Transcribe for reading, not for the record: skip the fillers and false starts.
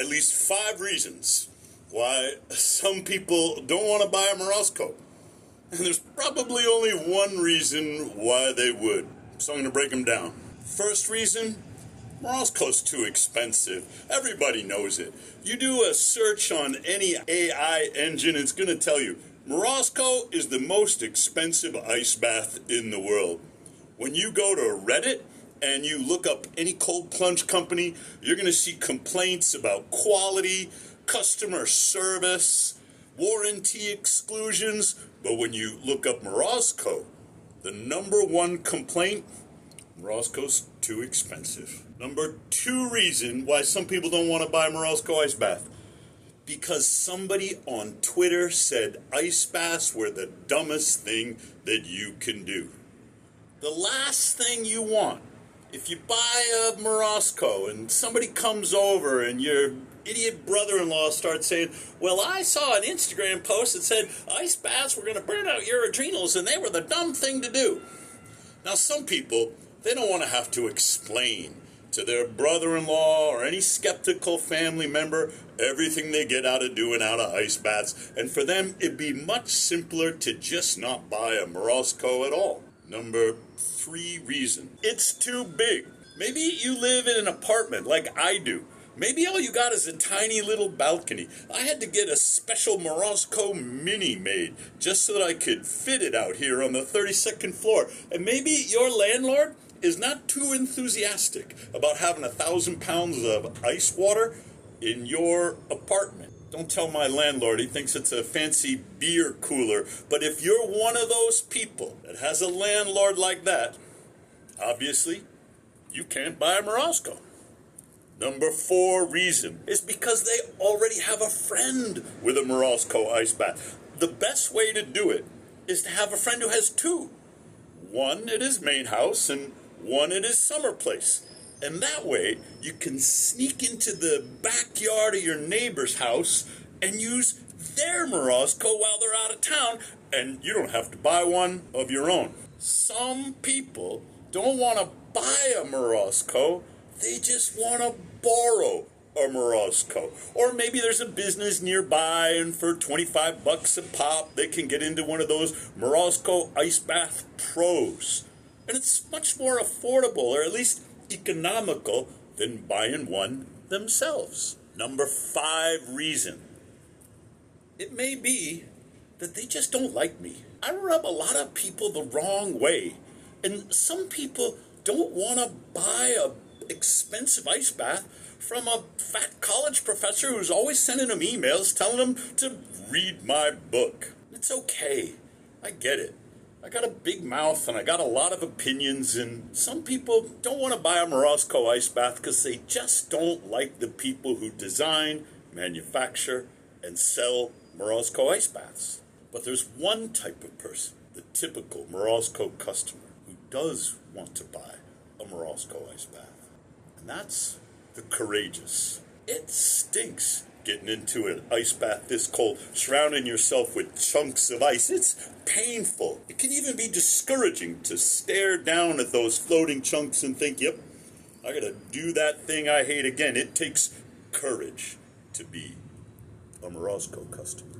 at least 5 reasons why some people don't want to buy a Morozko. And there's probably only one reason why they would. So I'm going to break them down. First reason, Morozko's too expensive. Everybody knows it. You do a search on any AI engine, it's going to tell you, Morozko is the most expensive ice bath in the world. When you go to Reddit and you look up any cold plunge company, you're going to see complaints about quality, customer service, warranty exclusions. But when you look up Morozko, the number one complaint, Morozko's too expensive. Number 2 reason why some people don't want to buy Morozko ice bath. Because somebody on Twitter said ice baths were the dumbest thing that you can do. The last thing you want, if you buy a Morozko and somebody comes over and your idiot brother-in-law starts saying, well, I saw an Instagram post that said ice baths were going to burn out your adrenals and they were the dumb thing to do. Now, some people, they don't want to have to explain to their brother-in-law or any skeptical family member everything they get out of doing out of ice baths. And for them, it'd be much simpler to just not buy a Morozko at all. Number 3 reason, it's too big. Maybe you live in an apartment like I do. Maybe all you got is a tiny little balcony. I had to get a special Morozko Mini made just so that I could fit it out here on the 32nd floor. And maybe your landlord is not too enthusiastic about having 1,000 pounds of ice water in your apartment. Don't tell my landlord, he thinks it's a fancy beer cooler. But if you're one of those people that has a landlord like that, obviously, you can't buy a Morozko. Number 4 reason is because they already have a friend with a Morozko ice bath. The best way to do it is to have a friend who has 2. One at his main house and one at his summer place. And that way, you can sneak into the backyard of your neighbor's house and use their Morozko while they're out of town, and you don't have to buy one of your own. Some people don't want to buy a Morozko, they just want to borrow a Morozko. Or maybe there's a business nearby, and for $25 a pop, they can get into one of those Morozko Ice Bath Pros. And it's much more affordable, or at least economical, than buying one themselves. Number 5 reason. It may be that they just don't like me. I rub a lot of people the wrong way. And some people don't want to buy a expensive ice bath from a fat college professor who's always sending them emails telling them to read my book. It's okay. I get it. I got a big mouth and I got a lot of opinions, and some people don't want to buy a Morozko ice bath because they just don't like the people who design, manufacture, and sell Morozko ice baths. But there's one type of person, the typical Morozko customer, who does want to buy a Morozko ice bath. And that's the courageous. It stinks getting into an ice bath this cold, surrounding yourself with chunks of ice. It's painful. It can even be discouraging to stare down at those floating chunks and think, yep, I gotta do that thing I hate again. It takes courage to be a Morozko customer.